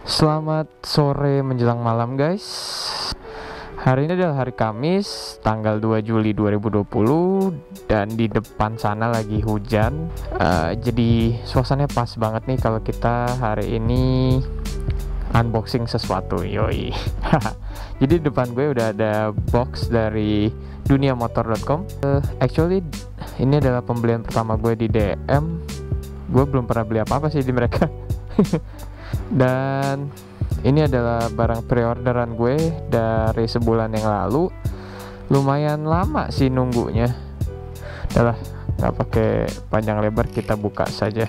Selamat sore menjelang malam guys. Hari ini adalah hari Kamis tanggal 2 Juli 2020 dan di depan sana lagi hujan. Jadi suasananya pas banget nih kalau kita hari ini unboxing sesuatu. Yoi. Jadi di depan gue udah ada box dari duniamotor.com. Actually ini adalah pembelian pertama gue di DM. Gue belum pernah beli apa-apa sih di mereka. Dan ini adalah barang pre-orderan gue dari sebulan yang lalu. Lumayan lama sih nunggunya. Udah lah, nggak pakai panjang lebar, kita buka saja.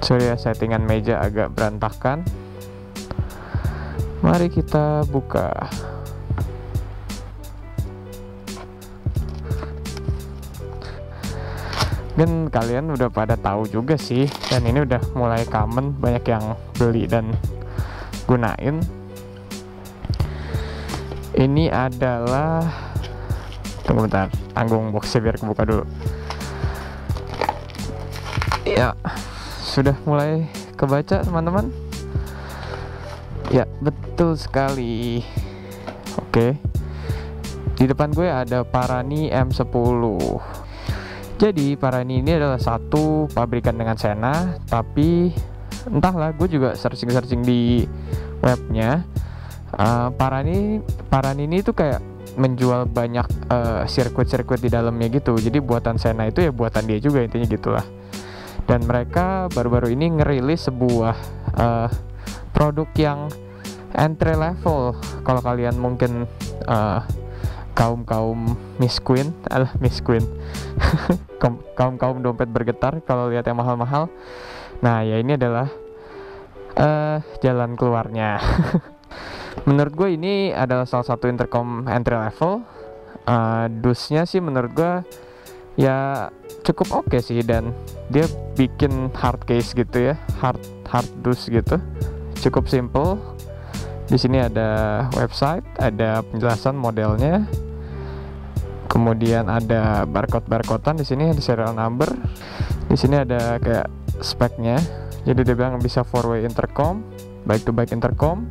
Sorry ya, settingan meja agak berantakan. Mari kita buka. Dan kalian udah pada tahu juga sih, dan ini udah mulai common, banyak yang beli dan gunain. Ini adalah, tunggu bentar, tanggung boxnya biar kebuka dulu. Ya, sudah mulai kebaca teman-teman. Ya, betul sekali. Oke. Di depan gue ada Parani M10. Jadi Parani ini adalah satu pabrikan dengan Sena, tapi entahlah, gue juga searching di webnya. Parani ini tuh kayak menjual banyak sirkuit-sirkuit di dalamnya gitu. Jadi buatan Sena itu ya buatan dia juga, intinya gitulah. Dan mereka baru-baru ini ngerilis sebuah produk yang entry level. Kalau kalian mungkin kaum Miss Queen, kaum dompet bergetar kalau lihat yang mahal-mahal. Nah ya, ini adalah jalan keluarnya. Menurut gue ini adalah salah satu intercom entry level. Dus-nya sih menurut gue ya cukup oke sih, dan dia bikin hard case gitu ya, hard dus gitu, cukup simple. Di sini ada website, ada penjelasan modelnya, kemudian ada barcode-barcodean. Di sini ada serial number. Di sini ada kayak speknya. Jadi dia bilang bisa 4-way intercom, back to back intercom,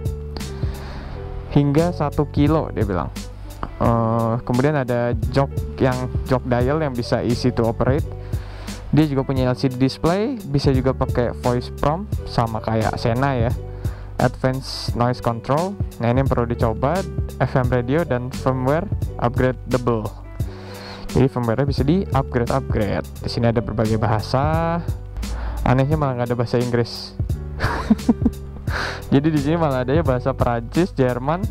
hingga 1 kilo dia bilang. Kemudian ada jok dial yang bisa easy to operate. Dia juga punya LCD display, bisa juga pakai voice prompt sama kayak Sena ya. Advanced noise control. Nah ini yang perlu dicoba. FM radio dan firmware upgradable. Jadi firmware bisa di upgrade. Di sini ada berbagai bahasa. Anehnya malah nggak ada bahasa Inggris. Jadi di sini malah adanya bahasa Perancis, Jerman,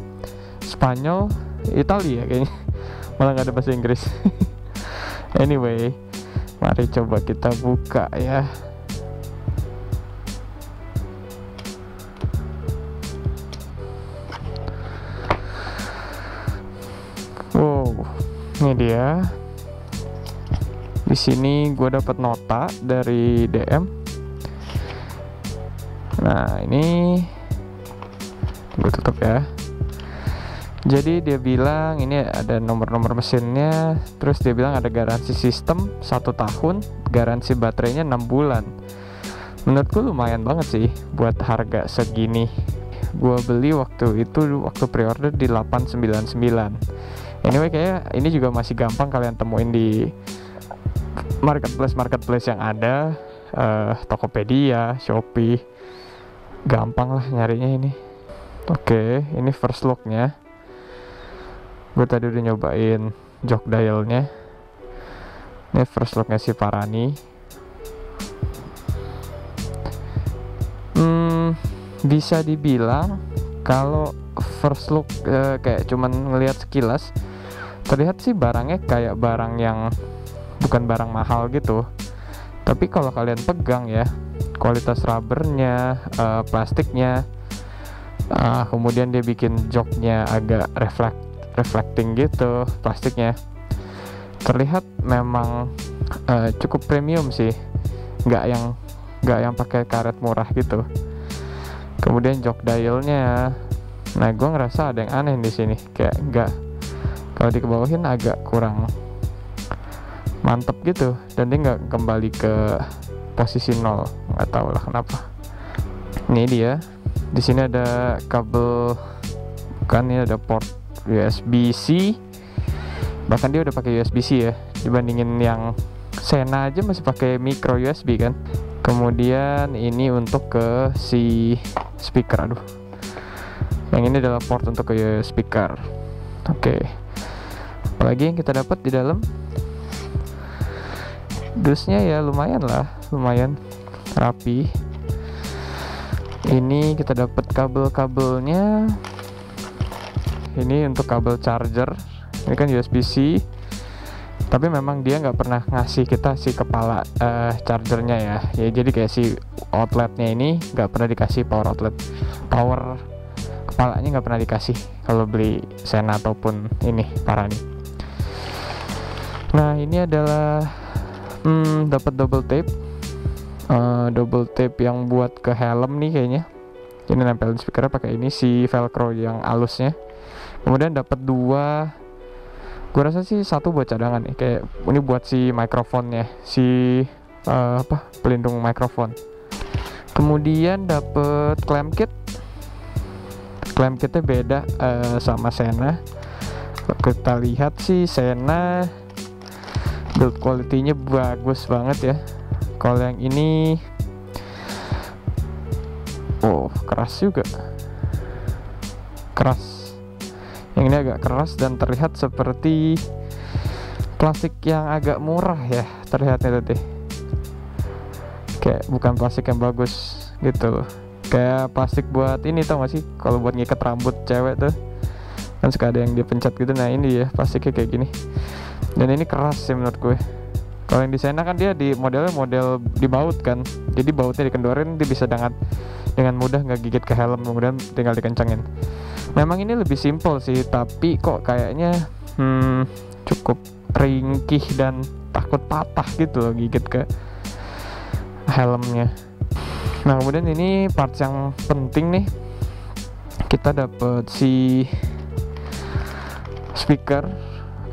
Spanyol, Italia kayaknya. Malah nggak ada bahasa Inggris. Anyway, mari coba kita buka ya. Wow, ini dia. Di sini gue dapat nota dari DM. Nah ini gue tutup ya. Jadi dia bilang ini ada nomor-nomor mesinnya. Terus dia bilang ada garansi sistem 1 tahun, garansi baterainya 6 bulan. Menurutku lumayan banget sih buat harga segini. Gue beli waktu pre-order di 899. Anyway, kayak ini juga masih gampang kalian temuin di marketplace yang ada, Tokopedia, Shopee. Gampang lah nyarinya ini. Oke, ini first look-nya. Gue tadi udah nyobain jok dial-nya. Ini first look-nya si Parani. Bisa dibilang kalau first look kayak cuman ngelihat sekilas, terlihat sih barangnya kayak barang yang bukan barang mahal gitu. Tapi kalau kalian pegang ya, kualitas rubbernya, plastiknya, kemudian dia bikin joknya agak reflecting gitu, plastiknya terlihat memang cukup premium sih, nggak yang pakai karet murah gitu. Kemudian jok dialnya, nah gue ngerasa ada yang aneh di sini, kayak nggak, kalau dikebawahin agak kurang mantep gitu, dan dia nggak kembali ke posisi 0, nggak tahu lah kenapa. Ini dia. Di sini ada kabel, kan ini ada port USB-C. Bahkan dia udah pakai USB-C ya, dibandingin yang Sena aja masih pakai micro USB kan. Kemudian ini untuk ke si speaker. Aduh, yang ini adalah port untuk ke speaker. Oke. Apalagi yang kita dapat di dalam? Dusnya ya lumayan lah, lumayan rapi. Ini kita dapat kabel-kabelnya. Ini untuk kabel charger. Ini kan USB-C. Tapi memang dia nggak pernah ngasih kita si kepala chargernya ya. Ya jadi kayak si outletnya ini nggak pernah dikasih power outlet. Power kepalanya nggak pernah dikasih kalau beli Sena ataupun ini Parani. Nah ini adalah dapat double tape. Double tape yang buat ke helm nih kayaknya. Ini nempelin speakernya pakai ini si velcro yang halusnya. Kemudian dapat dua, gue rasa sih satu buat cadangan nih, kayak ini buat si mikrofonnya, si pelindung mikrofon. Kemudian dapat clamp kit. Clamp kitnya beda sama Sena. Kita lihat sih Sena build quality-nya bagus banget ya. Kalau yang ini keras juga, keras. Yang ini agak keras dan terlihat seperti plastik yang agak murah ya terlihatnya tadi. Kayak bukan plastik yang bagus gitu. Kayak plastik buat ini, tau gak sih, kalau buat ngikat rambut cewek tuh kan suka ada yang dipencet gitu. Nah ini ya plastiknya kayak gini. Dan ini keras sih menurut gue. Kalau yang di Sena kan dia di model dibaut kan, jadi bautnya dikendorin, dia bisa dengan mudah nggak gigit ke helm, kemudian tinggal dikencengin. Memang ini lebih simple sih, tapi kok kayaknya cukup ringkih dan takut patah gitu loh gigit ke helmnya. Nah kemudian ini parts yang penting nih, kita dapet si speaker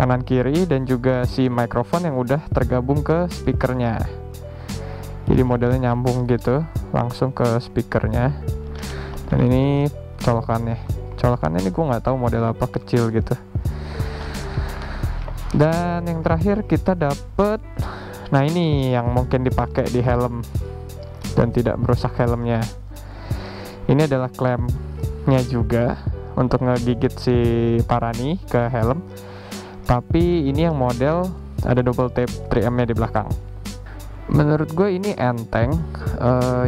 kanan kiri dan juga si mikrofon yang udah tergabung ke speakernya. Jadi modelnya nyambung gitu langsung ke speakernya. Dan ini colokannya ini gue nggak tahu model apa, kecil gitu. Dan yang terakhir kita dapet, nah ini yang mungkin dipakai di helm dan tidak merusak helmnya. Ini adalah klampnya juga untuk ngegigit si Parani ke helm. Tapi ini yang model ada double tape 3M nya di belakang. Menurut gue ini enteng,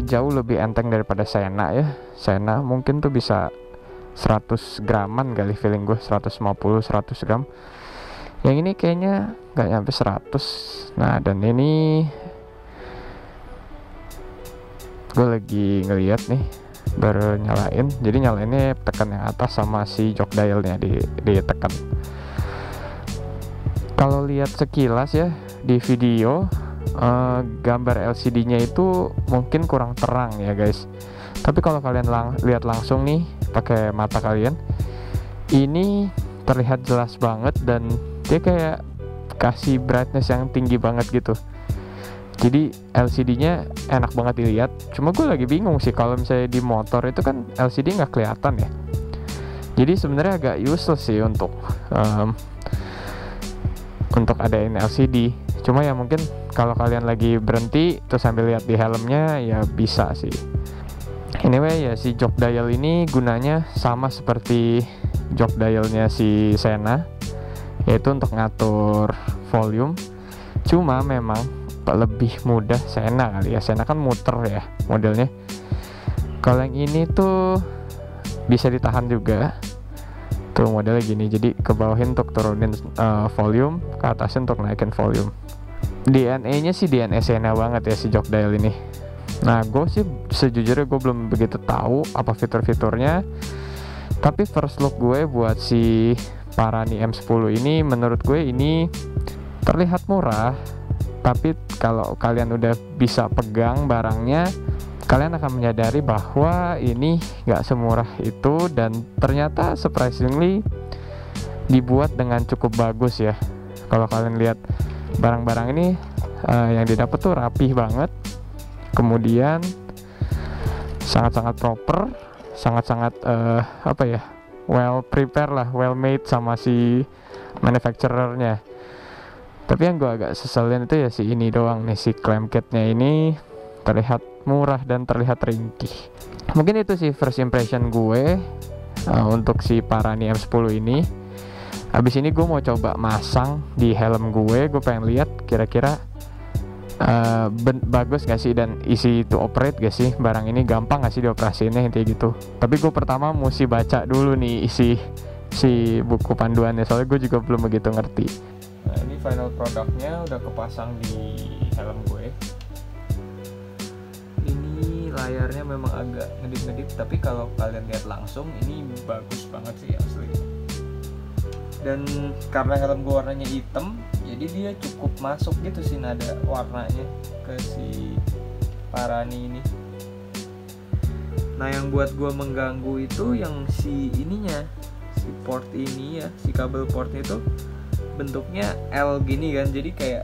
jauh lebih enteng daripada Sena ya. Sena mungkin tuh bisa 100 graman kali, feeling gue 150-100 gram. Yang ini kayaknya nggak nyampe 100. Nah dan ini gue lagi ngeliat nih, baru nyalain. Jadi nyalainnya tekan yang atas sama si jok dialnya ditekan. Kalau lihat sekilas ya di video, gambar LCD-nya itu mungkin kurang terang ya guys. Tapi kalau kalian lihat langsung nih pakai mata kalian, ini terlihat jelas banget dan dia kayak kasih brightness yang tinggi banget gitu. Jadi LCD-nya enak banget dilihat. Cuma gue lagi bingung sih kalau misalnya di motor itu kan LCD nggak kelihatan ya. Jadi sebenarnya agak useless sih untuk adain LCD. Cuma ya mungkin kalau kalian lagi berhenti terus sambil lihat di helmnya ya bisa sih. Anyway ya, si jok dial ini gunanya sama seperti jok dialnya si Sena, yaitu untuk ngatur volume. Cuma memang lebih mudah Sena kali ya. Sena kan muter ya modelnya. Kalau yang ini tuh bisa ditahan juga. Tuh modelnya gini, jadi ke bawahin untuk turunin volume, ke atasin untuk naikin volume. DNA nya sih DNA Sena banget ya si jok dial ini. Nah gue sih sejujurnya gue belum begitu tahu apa fitur-fiturnya. Tapi first look gue buat si Parani M10 ini, menurut gue ini terlihat murah. Tapi kalau kalian udah bisa pegang barangnya, kalian akan menyadari bahwa ini gak semurah itu. Dan ternyata surprisingly dibuat dengan cukup bagus ya. Kalau kalian lihat barang-barang ini, yang didapat tuh rapih banget. Kemudian sangat-sangat proper, sangat-sangat apa ya, well prepare lah, well made sama si manufacturernya. Tapi yang gue agak seselin itu ya si ini doang nih, si clamp kitnya ini terlihat murah dan terlihat ringkih. Mungkin itu sih first impression gue untuk si Parani M10 ini. Habis ini gue mau coba masang di helm gue pengen lihat kira-kira bagus gak sih dan easy to operate gak sih, barang ini gampang gak sih dioperasiinnya, intinya gitu. Tapi gue pertama mesti baca dulu nih isi si buku panduannya, soalnya gue juga belum begitu ngerti. Nah ini final produknya udah kepasang di helm gue. Ini layarnya memang agak ngedip-ngedip, tapi kalau kalian lihat langsung ini bagus banget sih asli. Dan karena helm gue warnanya hitam, jadi dia cukup masuk gitu sih nada warnanya ke si Parani ini. Nah yang buat gue mengganggu itu yang si ininya, si port ini ya, si kabel portnya itu bentuknya L gini kan, jadi kayak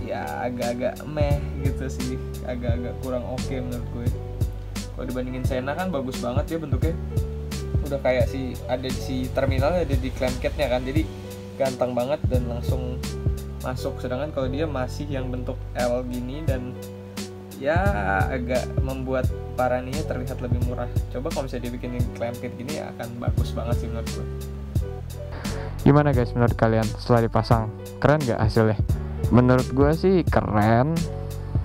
ya agak-agak meh gitu sih, agak-agak kurang oke menurut gue. Kalau dibandingin Sena kan bagus banget ya bentuknya, udah kayak si ada di si terminalnya, ada di clamp kitnya kan, jadi ganteng banget dan langsung masuk. Sedangkan kalau dia masih yang bentuk L gini dan ya agak membuat Paraninya terlihat lebih murah. Coba kalau misalnya dibikinin clamp kit gini ya akan bagus banget sih menurut gue. Gimana guys menurut kalian setelah dipasang, keren gak hasilnya? Menurut gue sih keren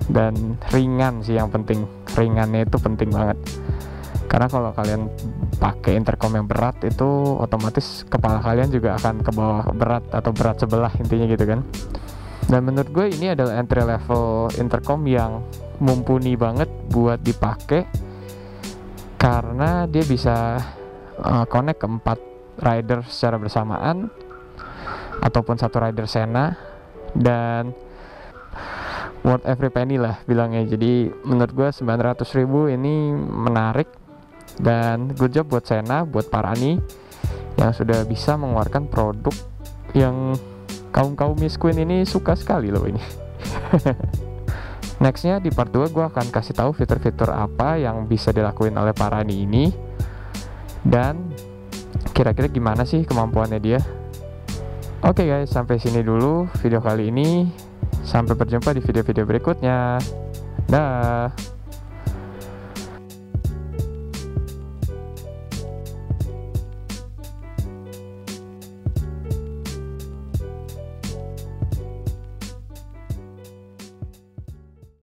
dan ringan sih, yang penting ringannya itu penting banget. Karena kalau kalian pakai intercom yang berat itu otomatis kepala kalian juga akan ke bawah berat atau berat sebelah, intinya gitu kan. Dan menurut gue ini adalah entry level intercom yang mumpuni banget buat dipakai, karena dia bisa connect ke 4 rider secara bersamaan ataupun 1 rider Sena, dan worth every penny lah bilangnya. Jadi menurut gue 900.000 ini menarik, dan good job buat Sena, buat Parani yang sudah bisa mengeluarkan produk yang kaum Miss Queen ini suka sekali loh ini. Nextnya di part 2 gue akan kasih tahu fitur-fitur apa yang bisa dilakuin oleh Parani ini, dan kira-kira gimana sih kemampuannya dia. Oke guys, sampai sini dulu video kali ini. Sampai berjumpa di video-video berikutnya. Dah.